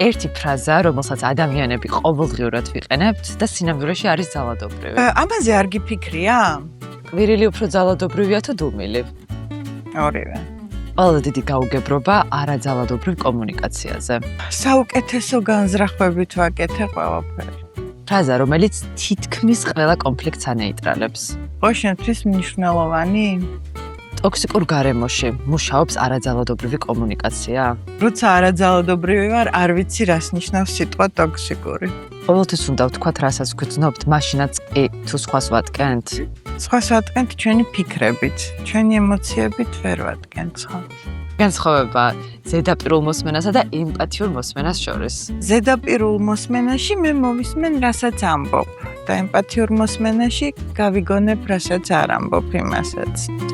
ერთი ფრაზა, რომელსაც ადამიანები ყოველდღიურად ვიყენებთ და სინამდვილეში არის ძალადობრივი. ამაზე არ გიფიქრია? ყვირილი უფრო ძალადობრივია თუ დუმილი? ორივე. ყველაზე დიდი გაუგებრობა არაძალადობრივ კომუნიკაციაზე. საუკეთესო განზრახვებით ვაკეთე ყველაფერი. ფრაზა, რომელიც თითქმის ყველა კონფლიქტს ანეიტრალებს. ხო, შენთვის მნიშვნელოვანი? ტოქსიკურ გარემოში მუშაობს არაძალადობრივი კომუნიკაცია? როცა არაძალადობრივი ვარ, არ ვიცი რას ნიშნავს სიტყვა ტოქსიკური. ყოველთვის უნდა ვთქვათ, რასაც გვგრძნობთ, მაშინაც კი თუ სხვას ვატკენთ. სხვას ვატკენთ ჩვენი ფიქრებით, ჩვენი ემოციებით ვერ ვატკენთ სხვა. განსხვავება ზედაპირულ მოსმენასა და ემპათიურ მოსმენას შორის. ზედაპირულ მოსმენაში მე მოვისმენ, რასაც ამბობ და ემპათიურ მოსმენაში გავიგონებ, რასაც არ ამბობ იმასაც.